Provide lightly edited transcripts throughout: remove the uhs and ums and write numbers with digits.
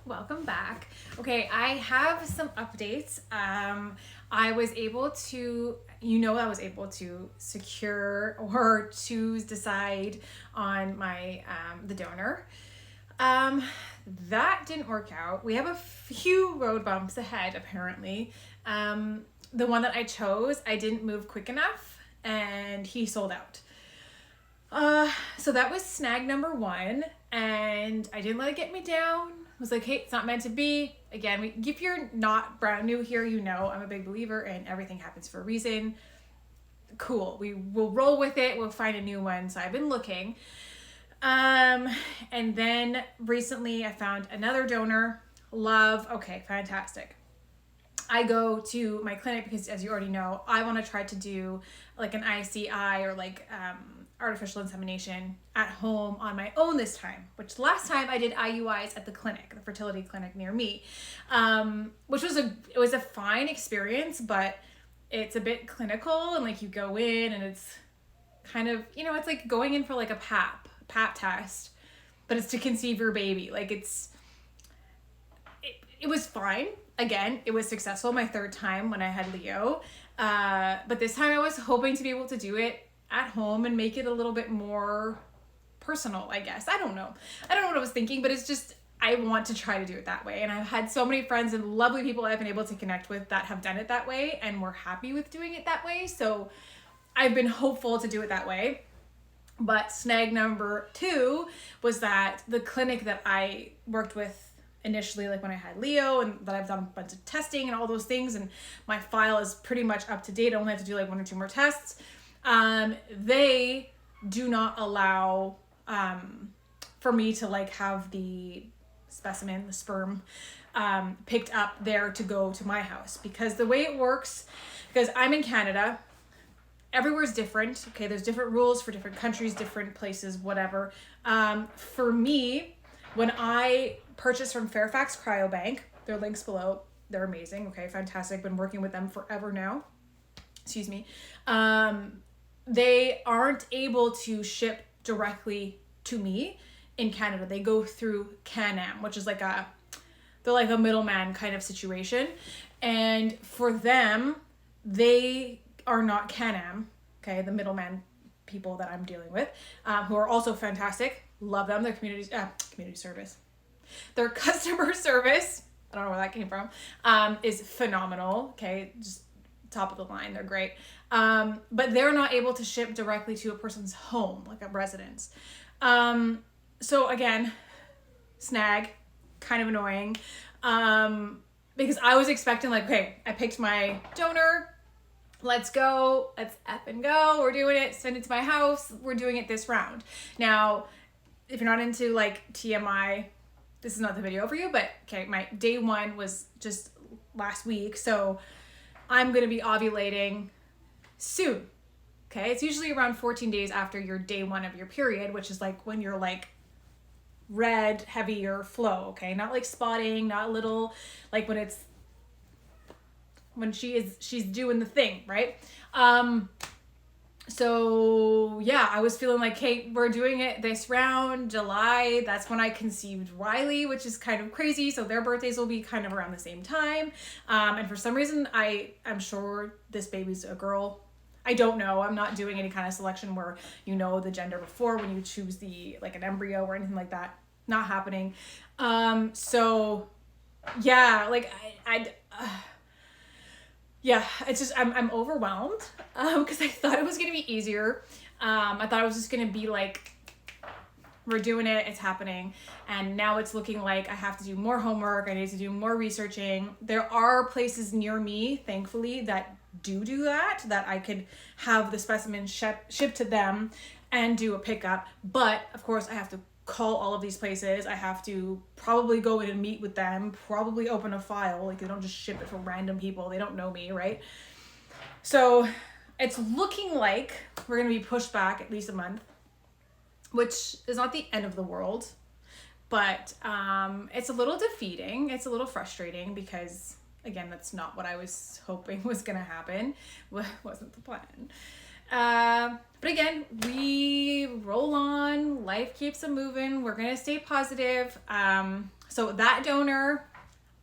Welcome back. Okay, I have some updates. I was able to, I was able to secure or decide on my the donor. Um, that didn't work out. We have a few road bumps ahead, apparently. The one that I chose, I didn't move quick enough, and he sold out. So that was snag number one, and I didn't let it get me down. I was like, hey, it's not meant to be. Again, if you're not brand new here, I'm a big believer in everything happens for a reason. Cool. We will roll with it. We'll find a new one. So I've been looking. And then recently I found another donor. Love. Okay, fantastic. I go to my clinic because, as you already know, I want to try to do like an ICI or artificial insemination at home on my own this time, which last time I did IUIs at the clinic, the fertility clinic near me, which was a fine experience, but it's a bit clinical and you go in and it's kind of, it's like going in for like a pap test, but it's to conceive your baby. It was fine. Again, it was successful my third time when I had Leo. But this time I was hoping to be able to do it at home and make it a little bit more personal, I guess. I don't know what I was thinking, but it's just, I want to try to do it that way. And I've had so many friends and lovely people I've been able to connect with that have done it that way and were happy with doing it that way. So I've been hopeful to do it that way. But snag number two was that the clinic that I worked with initially, when I had Leo, and that I've done a bunch of testing and all those things, and my file is pretty much up to date. I only have to do one or two more tests. They do not allow for me to have the specimen, the sperm, picked up there to go to my house, because the way it works, because I'm in Canada, everywhere's different. Okay, there's different rules for different countries, different places, whatever. For me, when I purchased from Fairfax Cryobank, their links below, they're amazing. Okay, fantastic. Been working with them forever now. Excuse me. They aren't able to ship directly to me in Canada. They go through Can-Am, which is they're like a middleman kind of situation. And for them, they are not Can-Am, okay, the middleman people that I'm dealing with, who are also fantastic. Love them. Their community service. Their customer service, I don't know where that came from, is phenomenal. Okay, just top of the line. They're great. But they're not able to ship directly to a person's home, like a residence. So again, snag, kind of annoying. Because I was expecting okay, I picked my donor, let's go, let's F and go, we're doing it, send it to my house, we're doing it this round. Now, if you're not into TMI, this is not the video for you, but okay, my day one was just last week, so I'm gonna be ovulating soon. Okay, it's usually around 14 days after your day one of your period, which is when you're red, heavier flow, okay? Not spotting, not little, when she's doing the thing, right? So yeah, I was feeling hey, we're doing it this round, July. That's when I conceived Riley, which is kind of crazy. So their birthdays will be kind of around the same time. And for some reason, I'm sure this baby's a girl. I don't know. I'm not doing any kind of selection where the gender before when you choose an embryo or anything like that. Not happening. So yeah, yeah, it's just, I'm overwhelmed, because I thought it was going to be easier. I thought it was just going to be we're doing it, it's happening. And now it's looking like I have to do more homework. I need to do more researching. There are places near me, thankfully, that do that I could have the specimen shipped to them and do a pickup. But of course I have to call all of these places. I have to probably go in and meet with them, probably open a file. They don't just ship it for random people. They don't know me, right? So it's looking like we're going to be pushed back at least a month, which is not the end of the world, but it's a little defeating. It's a little frustrating because, again, that's not what I was hoping was going to happen. Wasn't the plan. But again, we roll on, life keeps a moving. We're going to stay positive. So that donor,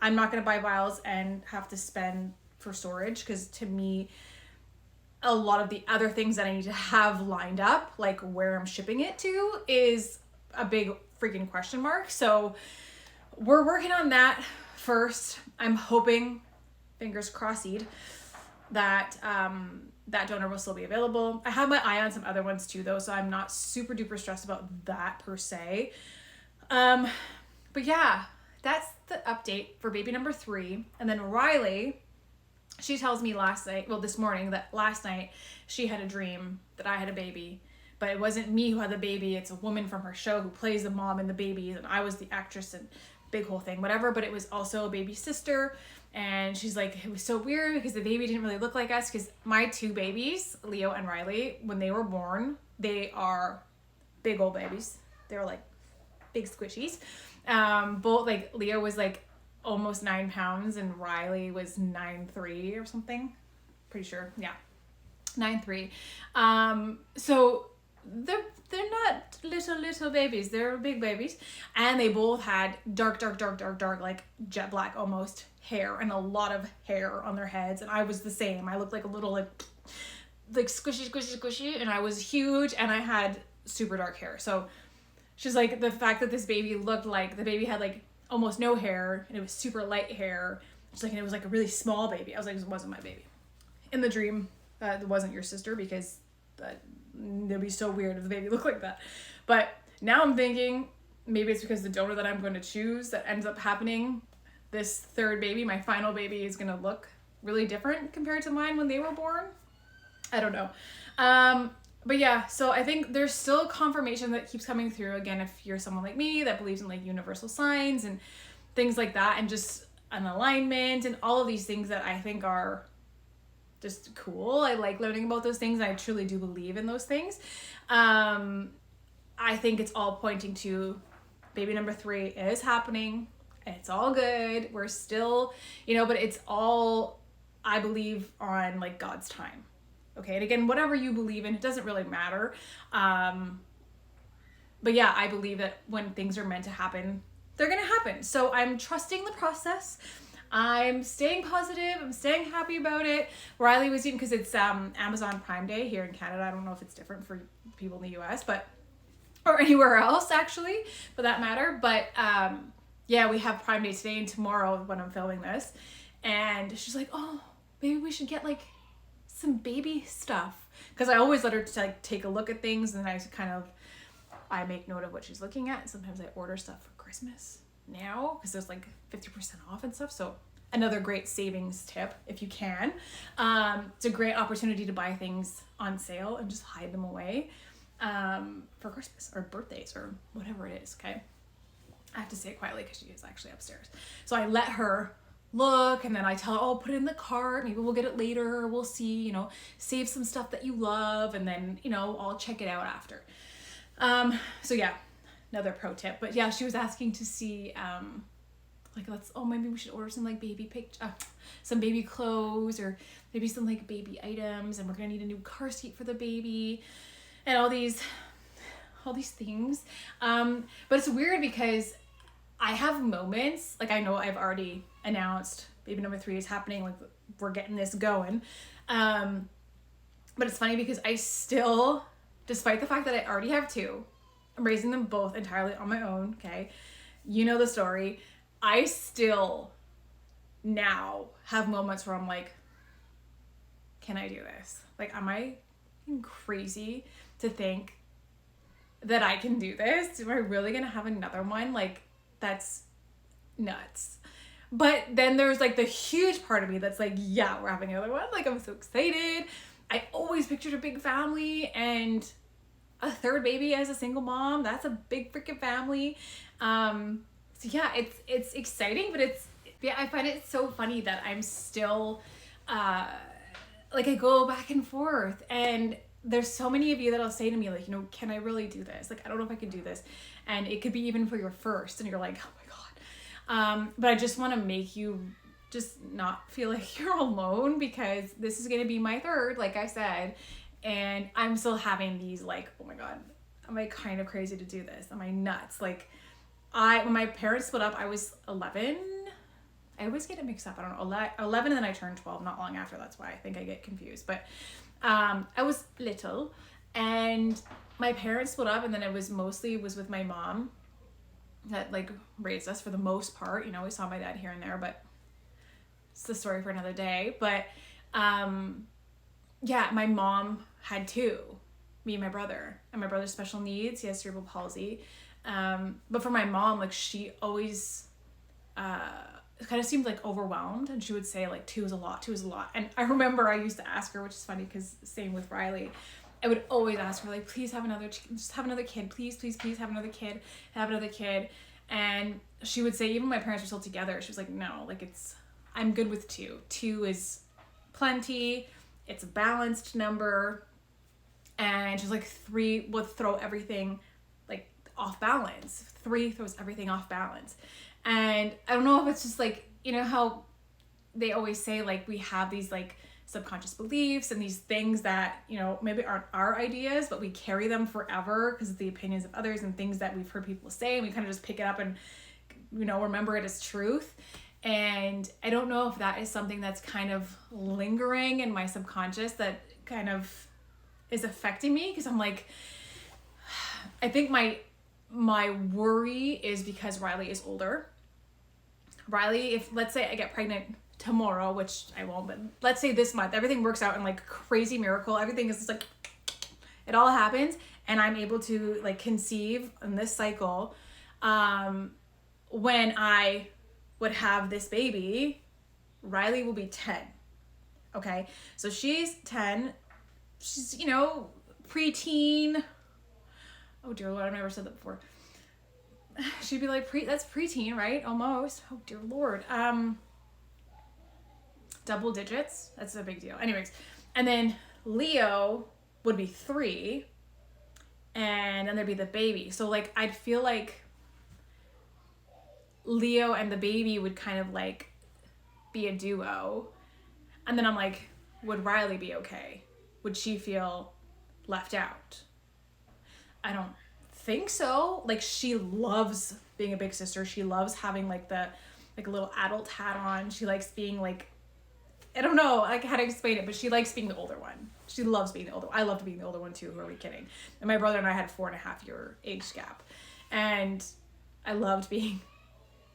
I'm not going to buy vials and have to spend for storage, because to me, a lot of the other things that I need to have lined up, like where I'm shipping it to, is a big freaking question mark. So we're working on that first. I'm hoping, fingers crossed, that that donor will still be available. I have my eye on some other ones too, though, so I'm not super duper stressed about that per se. But yeah, that's the update for baby number 3. And then Riley, she tells me this morning, that last night she had a dream that I had a baby, but it wasn't me who had the baby. It's a woman from her show who plays the mom and the babies, and I was the actress, and big whole thing, whatever. But it was also a baby sister, and she's like, it was so weird because the baby didn't really look like us, because my 2 babies, Leo and Riley, when they were born, they are big old babies. They're like big squishies. Both, like, Leo was like almost 9 pounds and Riley was 9'3" or something. Pretty sure. Yeah. 9'3". So they're not little babies. They're big babies. And they both had dark, like jet black almost hair, and a lot of hair on their heads. And I was the same. I looked like a little like squishy, and I was huge, and I had super dark hair. So she's like, the fact that this baby looked like, the baby had like almost no hair, and it was super light hair. She's like, and it was like a really small baby. I was like, it wasn't my baby. In the dream, it wasn't your sister, because it'd be so weird if the baby looked like that. But now I'm thinking maybe it's because the donor that I'm going to choose that ends up happening, this 3rd baby, my final baby, is going to look really different compared to mine when they were born. I don't know. But yeah, so I think there's still confirmation that keeps coming through. Again, if you're someone like me that believes in like universal signs and things like that, and just an alignment and all of these things that I think are just cool. I like learning about those things. I truly do believe in those things. I think it's all pointing to baby number 3 is happening. It's all good. We're still, but it's all, I believe, on like God's time. Okay. And again, whatever you believe in, it doesn't really matter. But yeah, I believe that when things are meant to happen, they're going to happen. So I'm trusting the process. I'm staying positive. I'm staying happy about it. Riley was even, because it's Amazon Prime Day here in Canada. I don't know if it's different for people in the US, or anywhere else actually, for that matter. But yeah, we have Prime Day today and tomorrow when I'm filming this. And she's like, oh, maybe we should get like some baby stuff. Because I always let her to like take a look at things, and then I make note of what she's looking at. Sometimes I order stuff for Christmas now because there's like 50% off and stuff. So another great savings tip if you can. It's a great opportunity to buy things on sale and just hide them away for Christmas or birthdays or whatever it is. Okay, I have to say it quietly because she is actually upstairs. So I let her look, and then I tell her, oh, put it in the cart, maybe we'll get it later, we'll see, save some stuff that you love, and then I'll check it out after. So yeah, another pro tip. But yeah, she was asking to see like, maybe we should order some like some baby clothes, or maybe some like baby items, and we're gonna need a new car seat for the baby, and all these things. But it's weird because I have moments, like, I know I've already announced baby number 3 is happening, like we're getting this going. But it's funny because I still, despite the fact that I already have 2, I'm raising them both entirely on my own. Okay. You know the story. I still now have moments where I'm like, can I do this? Like, am I crazy to think that I can do this? Am I really going to have another one? Like, that's nuts. But then there's like the huge part of me that's like, yeah, we're having another one. Like, I'm so excited. I always pictured a big family, and a 3rd baby as a single mom, that's a big freaking family. So yeah, it's exciting, but I find it so funny that I'm still like, I go back and forth, and there's so many of you that'll say to me like, can I really do this? Like, I don't know if I can do this. And it could be even for your first, and you're like, oh my God. But I just want to make you just not feel like you're alone, because this is going to be my 3rd, like I said. And I'm still having these like, oh my God, am I kind of crazy to do this? Am I nuts? Like, when my parents split up, I was 11. I always get it mixed up. I don't know, 11, and then I turned 12 not long after. That's why I think I get confused. But I was little, and my parents split up, and then it was mostly with my mom that like raised us for the most part. You know, we saw my dad here and there, but it's the story for another day. But yeah, my mom had two, me and my brother. And my brother's special needs. He has cerebral palsy. But for my mom, like she always kind of seemed like overwhelmed, and she would say like two is a lot. And I remember I used to ask her, which is funny because same with Riley, I would always ask her like, please have another kid, please have another kid. And she would say, even my parents were still together, she was like, no, like I'm good with two is plenty, it's a balanced number. And she's like, three would throw everything like off balance. Three throws everything off balance. And I don't know if it's just like, you know how they always say like we have these like subconscious beliefs and these things that, you know, maybe aren't our ideas, but we carry them forever because of the opinions of others and things that we've heard people say, and we kind of just pick it up and, you know, remember it as truth. And I don't know if that is something that's kind of lingering in my subconscious that kind of is affecting me, because I'm like, I think my worry is because Riley is older. Riley, if let's say I get pregnant tomorrow, which I won't, but let's say this month, everything works out in like crazy miracle. Everything is just like, it all happens, and I'm able to like conceive in this cycle. When I would have this baby, Riley will be 10. Okay. So she's 10. She's, you know, preteen. Oh dear Lord, I've never said that before. She'd be like, that's preteen, right? Almost. Oh dear Lord. Double digits. That's a big deal. Anyways. And then Leo would be 3. And then there'd be the baby. So like, I'd feel like Leo and the baby would kind of like be a duo. And then I'm like, would Riley be okay? Would she feel left out? I don't think so. Like, she loves being a big sister. She loves having like the like a little adult hat on. She likes being like, I don't know like how to explain it, but she likes being the older one. She loves being the older one. I loved being the older one too. Who are we kidding? And my brother and I had 4.5 year age gap, and I loved being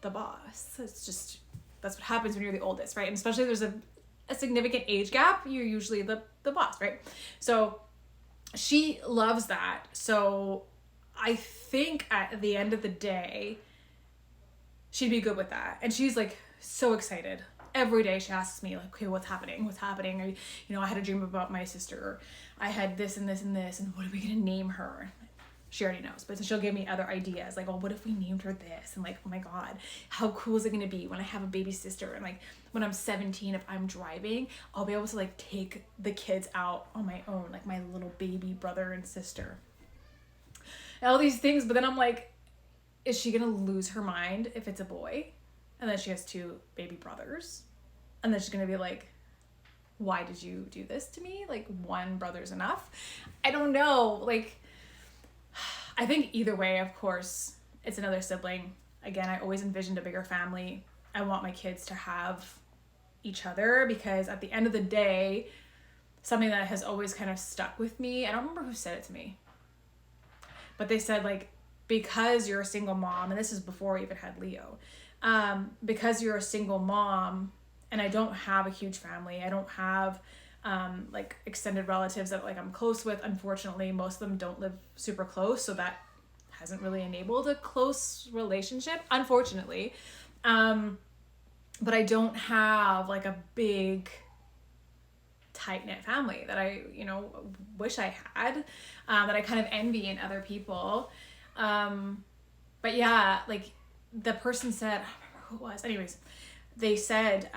the boss. It's just, that's what happens when you're the oldest, right? And especially if there's a significant age gap, you're usually the boss, right? So she loves that. So I think at the end of the day, she'd be good with that. And she's like so excited. Every day she asks me like, okay, what's happening? Or, you know, I had a dream about my sister. Or I had this and this and this. And what are we going to name her? She already knows, but she'll give me other ideas. Like, oh, what if we named her this? And like, oh my God, how cool is it going to be when I have a baby sister? And like, when I'm 17, if I'm driving, I'll be able to like take the kids out on my own, like my little baby brother and sister. And all these things, but then I'm like, is she going to lose her mind if it's a boy? And then she has 2 baby brothers. And then she's going to be like, why did you do this to me? Like, 1 brother's enough. I don't know. Like, I think either way, of course, it's another sibling. Again, I always envisioned a bigger family. I want my kids to have each other, because at the end of the day, something that has always kind of stuck with me, I don't remember who said it to me, but they said like, because you're a single mom, and this is before I even had Leo, because you're a single mom and I don't have a huge family, I don't have like extended relatives that like I'm close with. Unfortunately, most of them don't live super close, so that hasn't really enabled a close relationship, unfortunately. But I don't have like a big tight-knit family that I, you know, wish I had, that I kind of envy in other people. But yeah, like the person said, I don't remember who it was. Anyways, they said,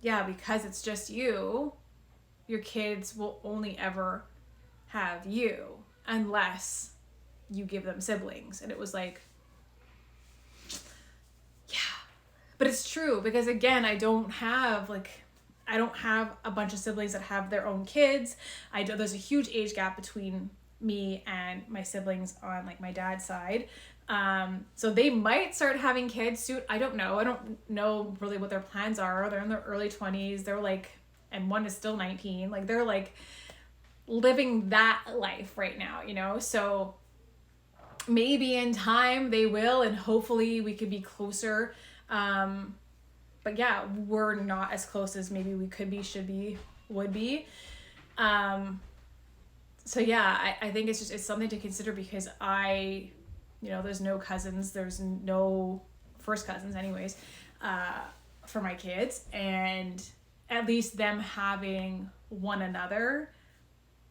yeah, because it's just you, your kids will only ever have you unless you give them siblings. And it was like, yeah, but it's true, because again, I don't have a bunch of siblings that have their own kids. There's a huge age gap between me and my siblings on like my dad's side. So they might start having kids soon. I don't know. I don't know really what their plans are. They're in their early 20s. They're like, and one is still 19. Like they're like living that life right now, you know? So maybe in time they will, and hopefully we could be closer. But yeah, we're not as close as maybe we could be, should be, would be. So yeah, I think it's something to consider, because there's no cousins, there's no first cousins anyways, for my kids, and at least them having one another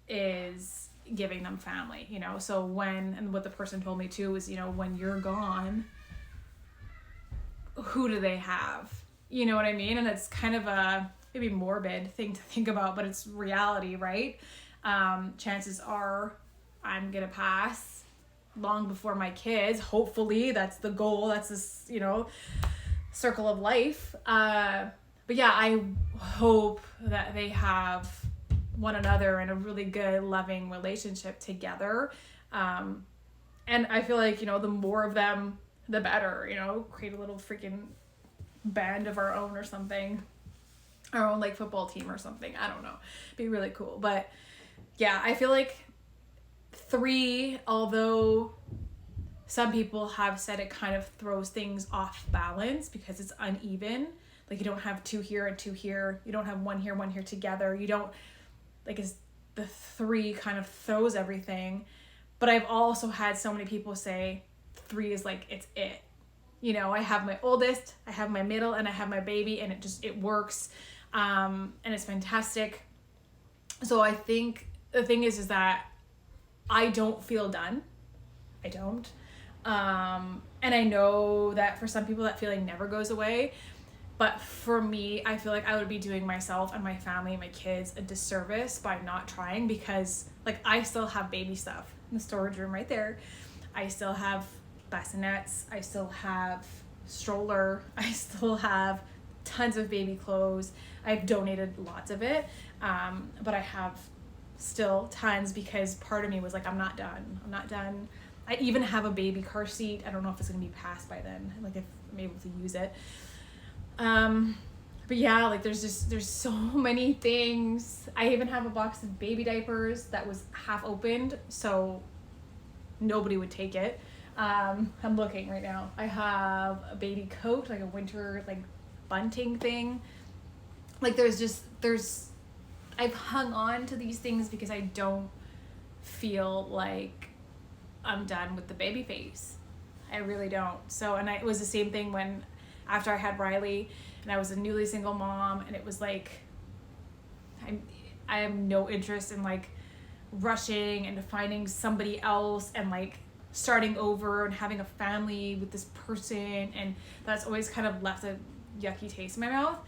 is giving them family, you know? So and what the person told me too is, when you're gone, who do they have? You know what I mean? And it's kind of a maybe morbid thing to think about, but it's reality, right? Chances are I'm gonna pass long before my kids. Hopefully that's the goal. That's this, circle of life. But yeah, I hope that they have one another in a really good, loving relationship together. And I feel like, the more of them, the better, create a little freaking band of our own or something. Our own like football team or something. I don't know. Be really cool. But yeah, I feel like 3, although some people have said it kind of throws things off balance because it's uneven. Like you don't have 2 here and 2 here. You don't have 1 here together. You don't, like, it's the 3 kind of throws everything. But I've also had so many people say 3 is like, it's it. I have my oldest, I have my middle, and I have my baby, and it works. And it's fantastic. So I think the thing is that I don't feel done. I don't. And I know that for some people that feeling never goes away. But for me, I feel like I would be doing myself and my family and my kids a disservice by not trying, because like I still have baby stuff in the storage room right there. I still have bassinets. I still have stroller. I still have tons of baby clothes. I've donated lots of it. But I have still tons, because part of me was like, I'm not done. I even have a baby car seat. I don't know if it's going to be passed by then, like if I'm able to use it. But yeah, like there's so many things. I even have a box of baby diapers that was half opened, so nobody would take it. I'm looking right now. I have a baby coat, like a winter like bunting thing. Like I've hung on to these things because I don't feel like I'm done with the baby phase. I really don't. So, and it was the same thing after I had Riley and I was a newly single mom, and it was like, I have no interest in like rushing and finding somebody else and like starting over and having a family with this person, and that's always kind of left a yucky taste in my mouth.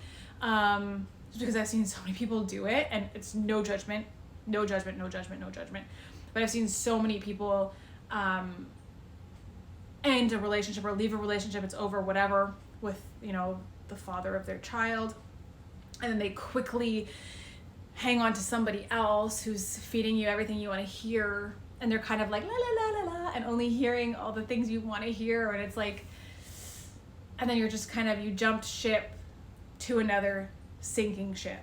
Just because I've seen so many people do it, and it's no judgment, but I've seen so many people end a relationship or leave a relationship, it's over, whatever, with the father of their child, and then they quickly hang on to somebody else who's feeding you everything you want to hear, and they're kind of like la la la la la, and only hearing all the things you want to hear, and it's like, and then you're just kind of, you jumped ship to another sinking ship,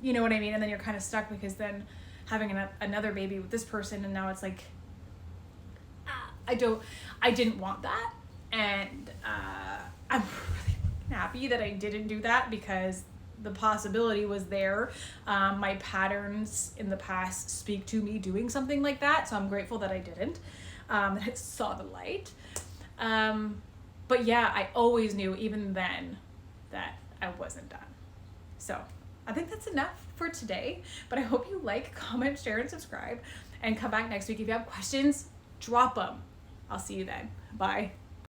you know what I mean? And then you're kind of stuck, because then having another baby with this person, and now it's like, I didn't want that, and I'm really happy that I didn't do that, because the possibility was there. My patterns in the past speak to me doing something like that, so I'm grateful that I didn't. It saw the light. But yeah, I always knew even then that I wasn't done. So I think that's enough for today, but I hope you like, comment, share, and subscribe, and come back next week. If you have questions, drop them. I'll see you then. Bye.